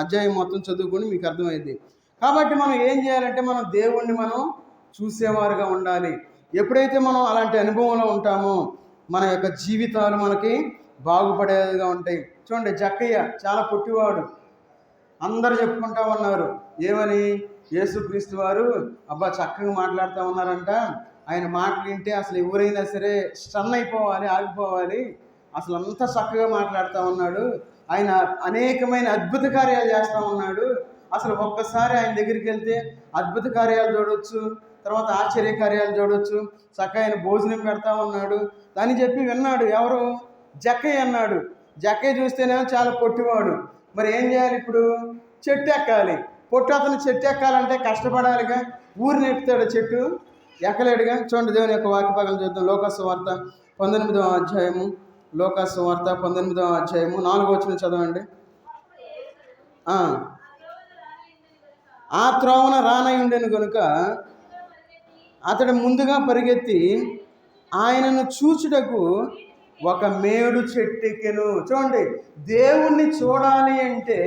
A: అధ్యాయం మొత్తం చదువుకొని మీకు అర్థమైంది. కాబట్టి మనం ఏం చేయాలంటే మనం దేవుణ్ణి మనం చూసేవారుగా ఉండాలి. ఎప్పుడైతే మనం అలాంటి అనుభవంలో ఉంటామో మన యొక్క జీవితాలు మనకి బాగుపడేదిగా ఉంటాయి. చూడండి, జక్కయ్య చాలా పొట్టివాడు, అందరూ చెప్పుకుంటా ఉన్నారు. ఏమని? యేసుక్రీస్తు వారు అబ్బా చక్కగా మాట్లాడుతూ ఉన్నారంట, ఆయన మాటలు వింటే అసలు ఎవరైనా సరే స్టన్ అయిపోవాలి, ఆగిపోవాలి, అసలు అంత చక్కగా మాట్లాడుతూ ఉన్నాడు, ఆయన అనేకమైన అద్భుత కార్యాలు చేస్తూ ఉన్నాడు, అసలు ఒక్కసారి ఆయన దగ్గరికి వెళ్తే అద్భుత కార్యాలు చూడవచ్చు, తర్వాత ఆశ్చర్య కార్యాలు చూడవచ్చు, చక్కగా ఆయన భోజనం పెడతా ఉన్నాడు అని చెప్పి విన్నాడు. ఎవరు? జక్కయ్య అన్నాడు. జక్కయ్య చూస్తేనేమో చాలా పొట్టివాడు. మరి ఏం చేయాలి ఇప్పుడు? చెట్టు ఎక్కాలి. పొట్టు అతను చెట్టు ఎక్కాలంటే కష్టపడాలిగా. ఊరిని ఎక్కుతాడు చెట్టు? ఎక్కలేడుగా. చూడండి దేవుని యొక్క వాక్య భాగం చూద్దాం. లోకాసు వార్త 19వ అధ్యాయము, లోకాసు వార్త 19వ అధ్యాయము 4వ వచనం చదవండి. ఆ త్రోవన రానయుండెను గనుక అతడు ముందుగా పరిగెత్తి ఆయనను చూచుటకు ఒక మేడు చెట్టెక్కెను. చూడండి, దేవుణ్ణి చూడాలి అంటే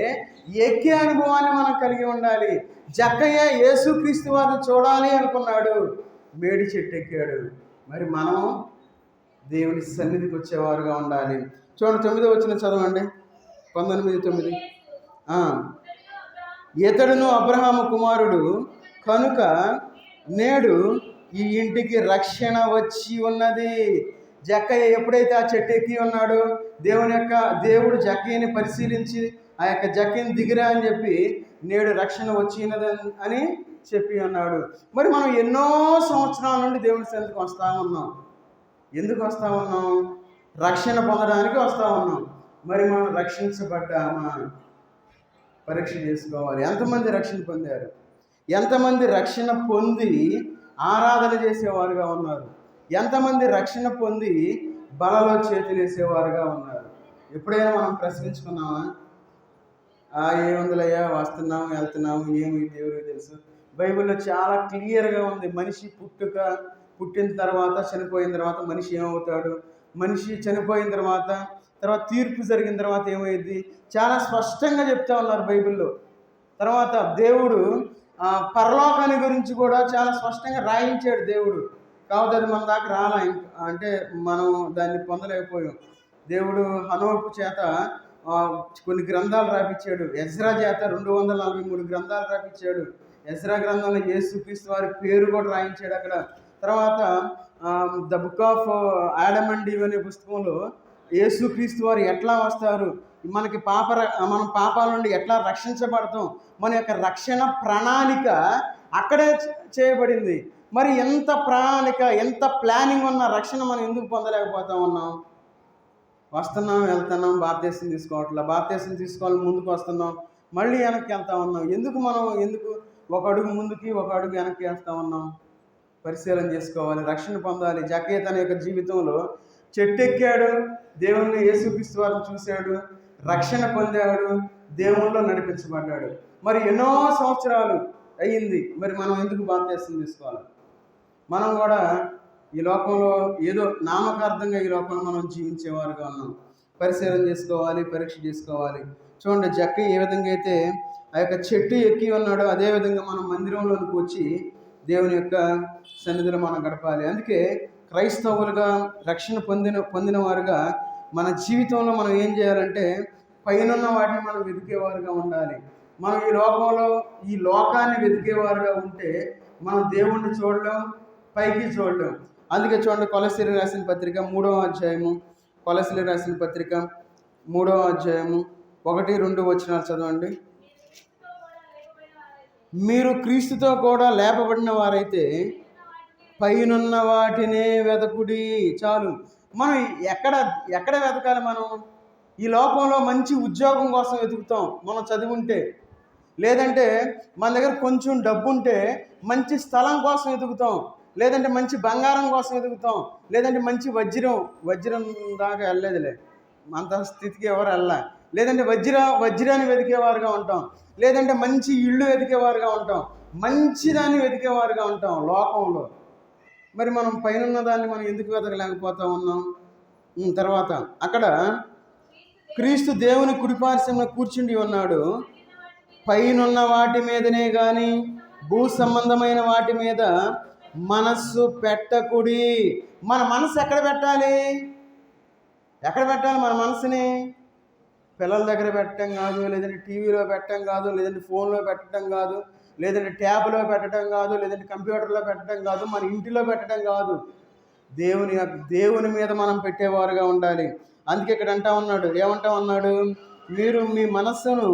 A: ఎక్కే అనుభవాన్ని మనం కలిగి ఉండాలి. జక్కయ్య యేసుక్రీస్తు వారిని చూడాలి అనుకున్నాడు, మేడి చెట్టు ఎక్కాడు. మరి మనం దేవుని సన్నిధికి వచ్చేవారుగా ఉండాలి. చూడండి 9వ వచనం చదవండి. 19:9. ఇతడును అబ్రహాము కుమారుడు కనుక నేడు ఈ ఇంటికి రక్షణ వచ్చి ఉన్నది. జక్కయ్య ఎప్పుడైతే ఆ చెట్టు ఎక్కి ఉన్నాడో దేవుడు జక్కయ్యని పరిశీలించి ఆ యొక్క జక్కయ్యని దిగిరా అని చెప్పి నేడు రక్షణ వచ్చినది అని చెప్పి ఉన్నాడు. మరి మనం ఎన్నో సంవత్సరాల నుండి దేవుని సన్నిధికి వస్తూ ఉన్నాం. ఎందుకు వస్తూ ఉన్నాం? రక్షణ పొందడానికి వస్తూ ఉన్నాం. మరి మనం రక్షించబడ్డామా? పరీక్ష చేసుకోవాలి. ఎంతమంది రక్షణ పొందారు? ఎంతమంది రక్షణ పొంది ఆరాధన చేసేవారుగా ఉన్నారు? ఎంతమంది రక్షణ పొంది బలలో చేతులు వేసేవారుగా ఉన్నారు? ఎప్పుడైనా మనం ప్రశ్నించుకున్నామా? ఏముందులయ్యా, వస్తున్నాము వెళ్తున్నాము, ఏమి దేవుడికి తెలుసు. బైబిల్లో చాలా క్లియర్గా ఉంది. మనిషి పుట్టిన తర్వాత చనిపోయిన తర్వాత మనిషి ఏమవుతాడు, మనిషి చనిపోయిన తర్వాత తీర్పు జరిగిన తర్వాత ఏమైంది, చాలా స్పష్టంగా చెప్తా ఉన్నారు బైబిల్లో. తర్వాత దేవుడు పరలోకాన్ని గురించి కూడా చాలా స్పష్టంగా రాయించాడు దేవుడు. కాబట్టి అది మన దాకా రాలా, అంటే మనం దాన్ని పొందలేకపోయాం. దేవుడు హనోకు చేత కొన్ని గ్రంథాలు రాపించాడు. ఎజ్రా చేత 243 గ్రంథాలు రాపించాడు. ఎజ్రా గ్రంథంలో యేసుక్రీస్తు వారి పేరు కూడా రాయించాడు అక్కడ. తర్వాత the book of Adam and Eve అనే పుస్తకంలో యేసుక్రీస్తు వారు ఎట్లా వస్తారు, మనం పాపాల నుండి ఎట్లా రక్షించబడతాం, మన యొక్క రక్షణ ప్రణాళిక అక్కడే చేయబడింది. మరి ఎంత ప్రణాళిక, ఎంత ప్లానింగ్ ఉన్న రక్షణ మనం ఎందుకు పొందలేకపోతా ఉన్నాం? వస్తున్నాం వెళ్తున్నాం, బాప్తీసం తీసుకోవట్లా, బాప్తీసం తీసుకోవాలని ముందుకు వస్తున్నాం, మళ్ళీ వెనక్కి వెళ్తా ఉన్నాం. ఎందుకు ఒక అడుగు ముందుకి ఒక అడుగు వెనక్కి వేస్తూ ఉన్నాం? పరిశీలన చేసుకోవాలి. రక్షణ పొందాలి. జక్కయ్య తన యొక్క జీవితంలో చెట్టెక్కాడు, దేవుణ్ణి యేసుక్రీస్తు వారిని చూశాడు, రక్షణ పొందాడు, దేవుళ్ళలో నడిపించబడ్డాడు. మరి ఎన్నో సంవత్సరాలు అయ్యింది. మరి మనం ఎందుకు బాప్తీసం తీసుకోవాలి? మనం కూడా ఈ లోకంలో ఏదో నామకార్థంగా ఈ లోకంలో మనం జీవించేవారుగా ఉన్నాం. పరిశీలన చేసుకోవాలి, పరీక్ష చేసుకోవాలి. చూడండి, జక్కయ్య ఏ విధంగా అయితే ఆ యొక్క చెట్టు ఎక్కి ఉన్నాడో అదేవిధంగా మనం మందిరంలోనికి వచ్చి దేవుని యొక్క సన్నిధిలో మనం గడపాలి. అందుకే క్రైస్తవులుగా రక్షణ పొందిన వారుగా మన జీవితంలో మనం ఏం చేయాలంటే పైనున్న వాటిని మనం వెతికేవారుగా ఉండాలి. మనం ఈ లోకాన్ని వెతికేవారుగా ఉంటే మనం దేవుణ్ణి చూడలేం, పైకి చూడలేం. అందుకే చూడండి, కొలస్సీలకు రాసిన పత్రిక 3వ అధ్యాయము, కొలస్సీలకు రాసిన పత్రిక 3వ అధ్యాయము 1-2 వచనాలు చదవండి. మీరు క్రీస్తుతో కూడా లేపబడిన వారైతే పైనున్న వాటినే వెతకుడి. చాలు. మనం ఎక్కడ వెతకాలి? మనం ఈ లోకంలో మంచి ఉద్యోగం కోసం వెతుకుతాం మనం చదువుంటే, లేదంటే మన దగ్గర కొంచెం డబ్బు ఉంటే మంచి స్థలం కోసం వెతుకుతాం, లేదంటే మంచి బంగారం కోసం వెతుకుతాం, లేదంటే మంచి వజ్రం దాకా వెళ్ళలేదులే, అంత స్థితికి ఎవరు వెళ్ళా, లేదంటే వజ్రాన్ని వెతికేవారుగా ఉంటాం, లేదంటే మంచి ఇళ్ళు వెతికేవారుగా ఉంటాం, మంచిదాన్ని వెతికేవారుగా ఉంటాం లోకంలో. మరి మనం పైన దాన్ని మనం ఎందుకు వెతకలేకపోతా ఉన్నాం? తర్వాత అక్కడ క్రీస్తు దేవుని కుడిపార్శ్వంలో కూర్చుండి ఉన్నాడు. పైనున్న వాటి మీదనే కానీ భూ సంబంధమైన వాటి మీద మనస్సు పెట్టకుడి. మన మనసు ఎక్కడ పెట్టాలి మన మనసుని? పిల్లల దగ్గర పెట్టడం కాదు, లేదంటే టీవీలో పెట్టడం కాదు, లేదంటే ఫోన్లో పెట్టడం కాదు, లేదంటే ట్యాబ్లో పెట్టడం కాదు, లేదంటే కంప్యూటర్లో పెట్టడం కాదు, మన ఇంటిలో పెట్టడం కాదు. దేవుని మీద మనం పెట్టేవారుగా ఉండాలి. అందుకే ఇక్కడ ఏమంటా ఉన్నాడు? మీరు మీ మనస్సును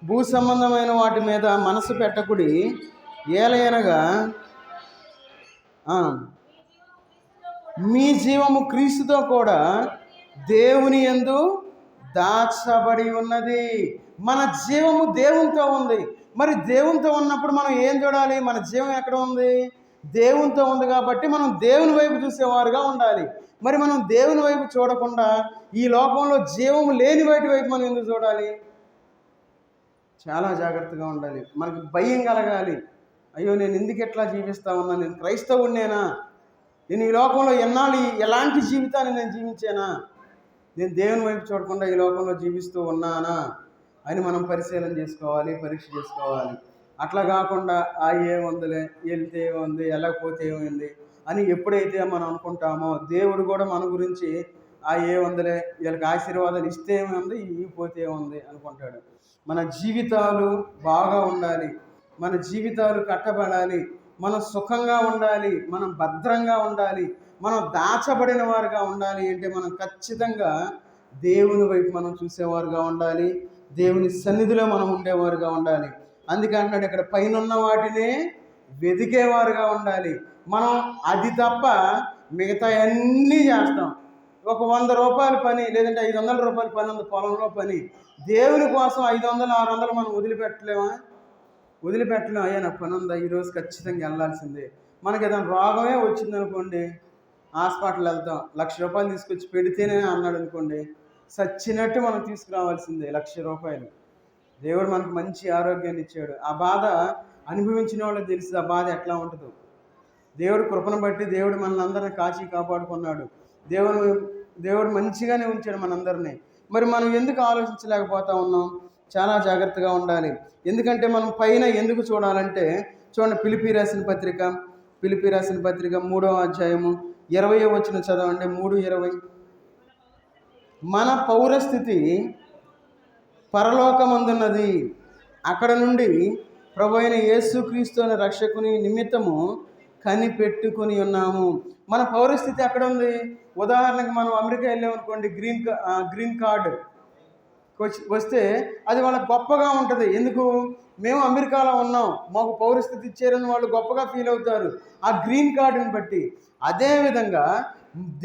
A: భూ సంబంధమైన వాటి మీద మనసు పెట్టకుడి, ఏలయనగా మీ జీవము క్రీస్తుతో కూడా దేవుని యందు దాచబడి ఉన్నది. మన జీవము దేవునితో ఉంది. మరి దేవునితో ఉన్నప్పుడు మనం ఏం చూడాలి? మన జీవం ఎక్కడ ఉంది? దేవునితో ఉంది కాబట్టి మనం దేవుని వైపు చూసేవారుగా ఉండాలి. మరి మనం దేవుని వైపు చూడకుండా ఈ లోకంలో జీవం లేని వాటి వైపు మనం ఎందుకు చూడాలి? చాలా జాగ్రత్తగా ఉండాలి. మనకు భయం కలగాలి. అయ్యో, నేను ఎందుకు ఎట్లా జీవిస్తా ఉన్నా? నేను క్రైస్తవుడినేనా? నేను ఈ లోకంలో ఎన్నాళ్ళు ఎలాంటి జీవితాన్ని నేను జీవించానా? నేను దేవుని వైపు చూడకుండా ఈ లోకంలో జీవిస్తూ ఉన్నానా అని మనం పరిశీలన చేసుకోవాలి, పరీక్ష చేసుకోవాలి. అట్లా కాకుండా ఏముందిలే, వెళ్తే ఏముంది, వెళ్ళకపోతే ఏమైంది అని ఎప్పుడైతే మనం అనుకుంటామో, దేవుడు కూడా మన గురించి ఏముందిలే, వీళ్ళకి ఆశీర్వాదాలు ఇస్తే ఏముంది, ఇవ్వకపోతే ఏముంది అనుకుంటాడు. మన జీవితాలు బాగా ఉండాలి, మన జీవితాలు కట్టబడాలి, మనం సుఖంగా ఉండాలి, మనం భద్రంగా ఉండాలి, మనం దాచబడిన వారుగా ఉండాలి అంటే మనం ఖచ్చితంగా దేవుని వైపు మనం చూసేవారుగా ఉండాలి, దేవుని సన్నిధిలో మనం ఉండేవారుగా ఉండాలి. అందుకే అంటున్నాడు ఇక్కడ, పైన ఉన్న వాటినే వెతికేవారుగా ఉండాలి. మనం అది తప్ప మిగతా అన్నీ చేస్తాం. ఒక 100 రూపాయల పని, లేదంటే 500 రూపాయల పని ఉంది పొలంలో పని, దేవుని కోసం 500, 600 మనం వదిలిపెట్టలేమా? వదిలిపెట్టలేం. అయ్యా నాకు పని ఉందా, ఈరోజు ఖచ్చితంగా వెళ్ళాల్సిందే. మనకి ఏదైనా రోగమే వచ్చిందనుకోండి, హాస్పిటల్ వెళ్తాం, 1,00,000 రూపాయలు తీసుకొచ్చి పెడితేనే అన్నాడు అనుకోండి, సచ్చినట్టు మనం తీసుకురావాల్సిందే 1,00,000 రూపాయలు. దేవుడు మనకు మంచి ఆరోగ్యాన్ని ఇచ్చాడు. ఆ బాధ అనుభవించిన వాళ్ళకి తెలుసు ఆ బాధ ఎట్లా ఉంటుందో. దేవుడు కృపను బట్టి దేవుడు మనల్ని అందరినీ కాచి కాపాడుకున్నాడు. దేవుడు మంచిగానే ఉంచాడు మనందరినీ. మరి మనం ఎందుకు ఆలోచించలేకపోతా ఉన్నాం? చాలా జాగ్రత్తగా ఉండాలి. ఎందుకంటే మనం పైన ఎందుకు చూడాలంటే, చూడండి, ఫిలిప్పీ రాసిన పత్రిక 3వ అధ్యాయము 20వ వచనం చదవండి. 3:20. మన పౌరస్థితి పరలోకమందున్నది, అక్కడ నుండి ప్రభు అయిన యేసుక్రీస్తు అనే రక్షకుని నిమిత్తము కనిపెట్టుకుని ఉన్నాము. మన పౌరస్థితి అక్కడ ఉంది. ఉదాహరణకు మనం అమెరికా వెళ్ళామనుకోండి, గ్రీన్ కార్డు వస్తే అది వాళ్ళకి గొప్పగా ఉంటుంది. ఎందుకు? మేము అమెరికాలో ఉన్నాం, మాకు పౌరస్థితి ఇచ్చారని వాళ్ళు గొప్పగా ఫీల్ అవుతారు ఆ గ్రీన్ కార్డుని బట్టి. అదేవిధంగా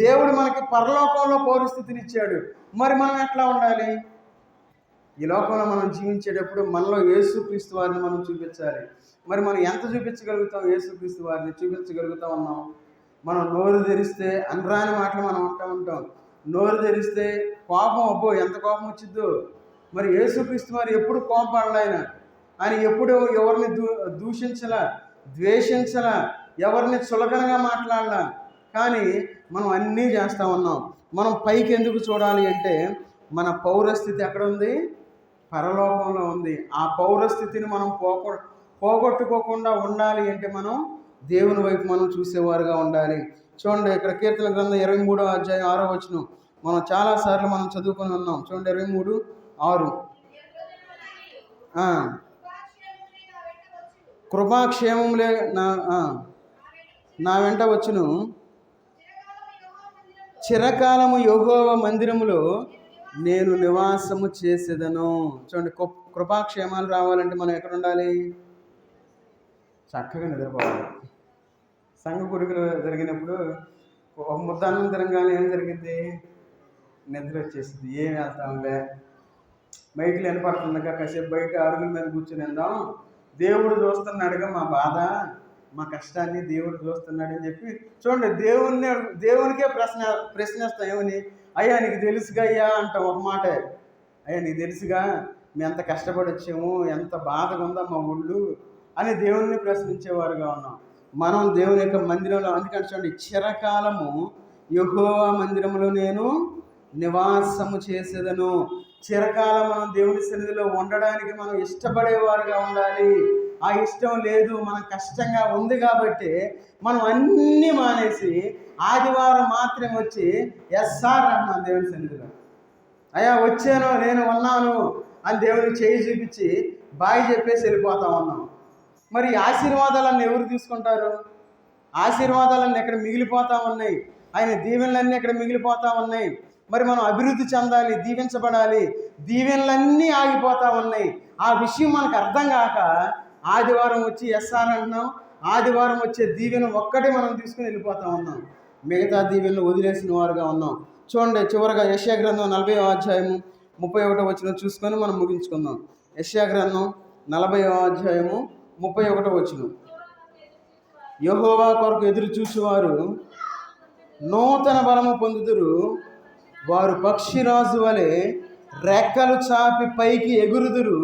A: దేవుడు మనకి పరలోకంలో పౌరస్థితిని ఇచ్చాడు. మరి మనం ఎట్లా ఉండాలి? ఈ లోకంలో మనం జీవించేటప్పుడు మనలో యేసుక్రీస్తు వారిని మనం చూపించాలి. మరి మనం ఎంత చూపించగలుగుతాం? యేసుక్రీస్తు వారిని చూపించగలుగుతా ఉన్నాం? మనం నోరు తెరిస్తే అనరాని మాటలు మనం ఉంటాం. నోరు తెరిస్తే కోపం, అబ్బో ఎంత కోపం వచ్చిద్దో. మరి యేసుక్రీస్తు వారు ఎప్పుడు కోపపడలే. ఆయన ఎప్పుడు ఎవరిని దూషించలా, ద్వేషించలా, ఎవరిని చులకనగా మాట్లాడలా. కానీ మనం అన్నీ చేస్తూ ఉన్నాం. మనం పైకి ఎందుకు చూడాలి అంటే, మన పౌరస్థితి ఎక్కడ ఉంది? పరలోకంలో ఉంది. ఆ పౌరస్థితిని మనం పోగొట్టుకోకుండా ఉండాలి అంటే మనం దేవుని వైపు మనం చూసేవారుగా ఉండాలి. చూడండి, ఇక్కడ కీర్తన గ్రంథం 23వ అధ్యాయం 6వ వచనం మనం చాలాసార్లు మనం చదువుకొని ఉన్నాం. చూడండి, 23:6. కృపాక్షేమములే నా వెంట వచ్చును, చిరకాలము యెహోవా మందిరములో నేను నివాసము చేసేదను. చూడండి, కృపాక్షేమాలు రావాలంటే మనం ఎక్కడ ఉండాలి? చక్కగా నిద్రపోవాలి. సంఘ కొడుకులు జరిగినప్పుడు ఒక ముద్ద అన్నం తినగానే ఏం జరిగింది? నిద్ర వచ్చేసింది. ఏం వెళ్తాంలే, మైకులు వినపడుతుందిగా, కాసేపు బయట అరుగుల మీద కూర్చొని వెళ్దాం, దేవుడు చూస్తున్నాడుగా మా బాధ, మా కష్టాన్ని దేవుడు చూస్తున్నాడని చెప్పి. చూడండి, దేవునికే ప్రశ్నిస్తాం. ఏమని? అయ్యా నీకు తెలుసుగా అయ్యా అంటాం ఒక మాట. అయ్యా నీకు తెలుసుగా మేము ఎంత కష్టపడి వచ్చాము, ఎంత బాధగా ఉందా మా ఊళ్ళు అని దేవుణ్ణి ప్రశ్నించేవారుగా ఉన్నాం. మనం దేవుని యొక్క మందిరంలో, అందుకని చూడండి, చిరకాలము యెహోవా మందిరంలో నేను నివాసము చేసేదను. చిరకాలం మనం దేవుని సన్నిధిలో ఉండడానికి మనం ఇష్టపడేవారుగా ఉండాలి. ఆ ఇష్టం లేదు, మనం కష్టంగా ఉంది కాబట్టి మనం అన్నీ మానేసి ఆదివారం మాత్రమే వచ్చి ఎస్ఆర్ అంటున్నాం దేవుని సన్నిధిలో. అయ్యా వచ్చాను, నేను ఉన్నాను అని దేవునికి చేయి చూపించి బాయ్ చెప్పేసి వెళ్ళిపోతా ఉన్నాం. మరి ఆశీర్వాదాలన్నీ ఎవరు తీసుకుంటారు? ఆశీర్వాదాలన్నీ ఎక్కడ మిగిలిపోతూ ఉన్నాయి, ఆయన దీవెనలన్నీ ఎక్కడ మిగిలిపోతూ ఉన్నాయి. మరి మనం అభివృద్ధి చెందాలి, దీవించబడాలి, దీవెనలన్నీ ఆగిపోతూ ఉన్నాయి. ఆ విషయం మనకు అర్థం కాక ఆదివారం వచ్చి ఎస్ఆర్ అంటున్నాం, ఆదివారం వచ్చే దీవెన ఒక్కటే మనం తీసుకుని వెళ్ళిపోతూ ఉన్నాం, మిగతా దీవెనలు వదిలేసిన వారుగా ఉన్నాం. చూడండి, చివరగా యెషయా గ్రంథం 40వ అధ్యాయము 31వ వచనం చూసుకొని మనం ముగించుకుందాం. యెషయా గ్రంథం 40వ అధ్యాయము 31వ వచనం. యెహోవా కొరకు ఎదురు చూచువారు నూతన బలము పొందుదురు. వారు పక్షిరాజు వలె రెక్కలు చాపి పైకి ఎగురుదురు.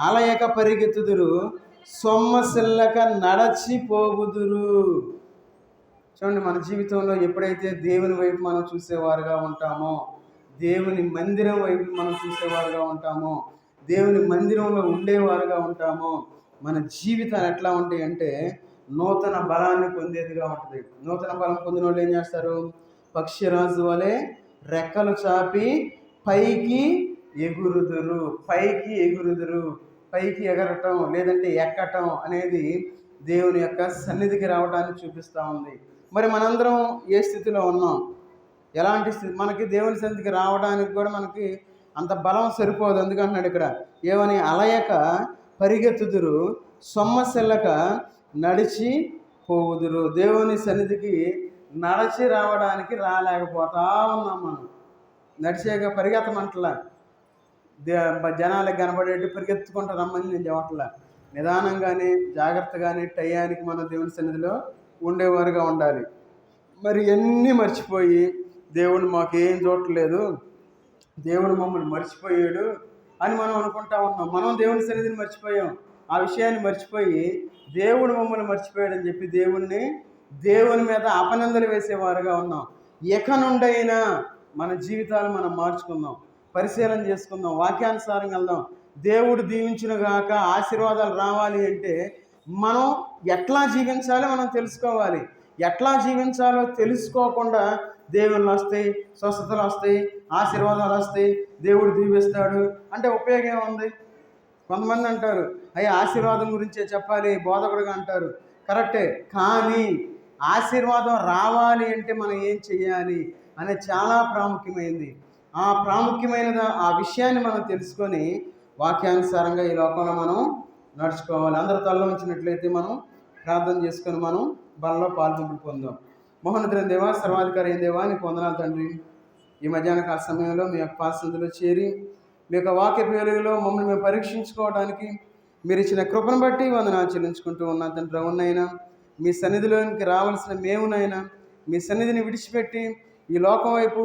A: అలయక పరిగెత్తుదురు, సొమ్మసిల్లక నడచిపోవుదురు. చూడండి, మన జీవితంలో ఎప్పుడైతే దేవుని వైపు మనం చూసేవారుగా ఉంటామో, దేవుని మందిరం వైపు మనం చూసేవారుగా ఉంటామో, దేవుని మందిరంలో ఉండేవారుగా ఉంటామో, మన జీవితాలు ఎట్లా ఉంటాయి అంటే నూతన బలాన్ని పొందేదిగా ఉంటుంది. నూతన బలం పొందిన వాళ్ళు ఏం చేస్తారు? పక్షిరాజు వలె రెక్కలు చాపి పైకి ఎగురుదురు. పైకి ఎగురుదురు. పైకి ఎగరటం లేదంటే ఎక్కటం అనేది దేవుని యొక్క సన్నిధికి రావడాన్ని చూపిస్తూ ఉంది. మరి మనందరం ఏ స్థితిలో ఉన్నాం? ఎలాంటి స్థితి? మనకి దేవుని సన్నిధికి రావడానికి కూడా మనకి అంత బలం సరిపోదు. అందుకంటున్నాడు ఇక్కడ, ఏమని? అలయక పరిగెత్తుదురు, సొమ్మసిల్లక నడిచి పోవుదురు. దేవుని సన్నిధికి నడిచి రావడానికి రాలేకపోతా ఉన్నాం మనం. నడిచేగా పరిగెత్తమంటలా, జనాలకు కనబడేట్టు పరిగెత్తుకుంటూ రమ్మని నేను చెప్పట్లా. నిదానంగానే జాగ్రత్తగానే టయానికి మనం దేవుని సన్నిధిలో ఉండేవారుగా ఉండాలి. మరి ఎన్ని మర్చిపోయి దేవుడు మాకేం చూడట్లేదు, దేవుడు మమ్మల్ని మర్చిపోయాడు అని మనం అనుకుంటా ఉన్నాం. మనం దేవుని సన్నిధిని మర్చిపోయాం. ఆ విషయాన్ని మర్చిపోయి దేవుడు మమ్మల్ని మర్చిపోయాడని చెప్పి దేవుని మీద అపనిందలు వేసేవారుగా ఉన్నాం. ఇక నుండైనా మన జీవితాలు మనం మార్చుకుందాం, పరిశీలన చేసుకుందాం, వాక్యానుసారంగా వెళ్దాం. దేవుడు దీవించును గాక. ఆశీర్వాదాలు రావాలి అంటే మనం ఎట్లా జీవించాలో మనం తెలుసుకోవాలి. ఎట్లా జీవించాలో తెలుసుకోకుండా దేవుళ్ళు వస్తాయి, స్వస్థతలు వస్తాయి, ఆశీర్వాదాలు వస్తాయి, దేవుడు దీవిస్తాడు అంటే ఉపయోగం ఉంది. కొంతమంది అంటారు, అయ్యా ఆశీర్వాదం గురించే చెప్పాలి బోధకుడుగా అంటారు. కరెక్టే, కానీ ఆశీర్వాదం రావాలి అంటే మనం ఏం చేయాలి అనేది చాలా ప్రాముఖ్యమైనది. ఆ ప్రాముఖ్యమైన ఆ విషయాన్ని మనం తెలుసుకొని వాక్యానుసారంగా ఈ లోకంలో మనం నడుచుకోవాలి. అందరూ తల్ల ఉంచినట్లయితే మనం ప్రార్థన చేసుకొని మనం బలలో పాల్గొంపు పొందాం. మహోన్నతుడైన దేవా, సర్వాధికారి అయిన దేవా, నీకు వందనాలు తండ్రి. ఈ మధ్యాహ్న కాల సమయంలో మీ యొక్క పాసందులో చేరి మీ యొక్క వాక్య వెలుగులో మమ్మల్ని మేము పరీక్షించుకోవడానికి మీరు ఇచ్చిన కృపను బట్టి వందనాలు చెల్లించుకుంటూ ఉన్నాను తండ్రి. అవునైనా మీ సన్నిధిలోనికి రావాల్సిన మేమునైనా మీ సన్నిధిని విడిచిపెట్టి ఈ లోకం వైపు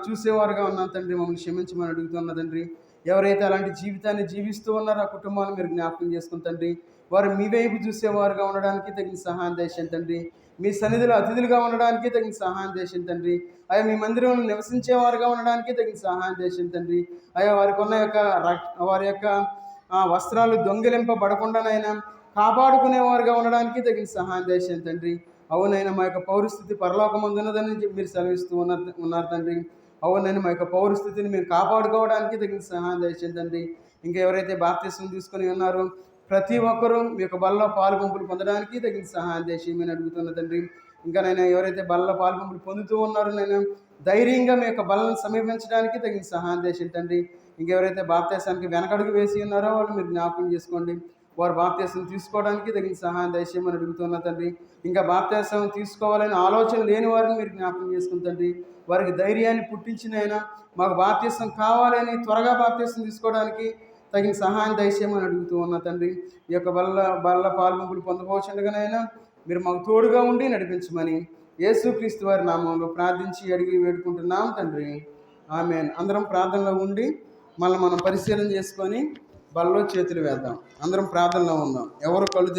A: చూసేవారుగా ఉన్నాను తండ్రి. మమ్మల్ని క్షమించమని అడుగుతున్నా తండ్రి. ఎవరైతే అలాంటి జీవితాన్ని జీవిస్తూ ఉన్నారో ఆ కుటుంబాన్ని మీరు జ్ఞాపకం చేసుకుని తండ్రి, వారు మీ వైపు చూసేవారుగా ఉండడానికి తగిన సహాయం దయచేయండి తండ్రి. మీ సన్నిధిలో అతిథులుగా ఉండడానికి తగిన సహాయం దయచేయండి తండ్రి. అయ్యా మీ మందిరంలో నివసించేవారుగా ఉండడానికి తగిన సహాయం దయచేయండి తండ్రి. అయ్యా వారి యొక్క వస్త్రాలు దొంగిలింపబడకుండానైనా కాపాడుకునేవారుగా ఉండడానికి తగిన సహాయం దయచేయండి తండ్రి. అవునైనా మా యొక్క పౌరస్థితి పరలోకమందున్నదని చెప్పి మీరు సెలవిస్తూ ఉన్నారు తండ్రి. అవునైనా మా యొక్క పౌరస్థితిని మీరు కాపాడుకోవడానికి తగిన సహాయం దయచేయండి తండ్రి. ఇంకా ఎవరైతే బాప్తిసం తీసుకొని ఉన్నారో ప్రతి ఒక్కరూ మీ యొక్క బలలో పాలుపంపులు పొందడానికి తగిన సహాయం దయచేయమని అడుగుతున్న తండ్రి. ఇంకా నేను ఎవరైతే బలలో పాలుపంపులు పొందుతూ ఉన్నారో నేను ధైర్యంగా మీ యొక్క బలను సమీపించడానికి తగిన సహాయం దయచేయండి తండ్రి. ఇంకెవరైతే బాప్తిసానికి వెనకడుగు వేసి ఉన్నారో వాళ్ళు మీరు జ్ఞాపకం చేసుకోండి. వారు బాప్తిసం తీసుకోవడానికి తగిన సహాయం దయచేయమని అడుగుతున్న తండ్రి. ఇంకా బాప్తిసం తీసుకోవాలని ఆలోచన లేని వారిని మీరు జ్ఞాపకం చేసుకుని తండ్రి, వారికి ధైర్యాన్ని పుట్టించినైనా మాకు బాప్తిసం కావాలని త్వరగా బాప్తిసం తీసుకోవడానికి తగిన సహాయం దయచేయమని అడుగుతూ ఉన్న తండ్రి. ఈ యొక్క బల్ల పాల్పంపులు పొందబోచుండగానైనా మీరు మాకు తోడుగా ఉండి నడిపించమని యేసుక్రీస్తు వారి నామంలో ప్రార్థించి అడిగి వేడుకుంటున్నాం తండ్రి. ఆమేన్. అందరం ప్రార్థనలో ఉండి మళ్ళీ మనం పరిశీలన చేసుకొని బలలో చేతులు వేద్దాం. అందరం ప్రార్థనలో ఉందాం. ఎవరు కళ్ళు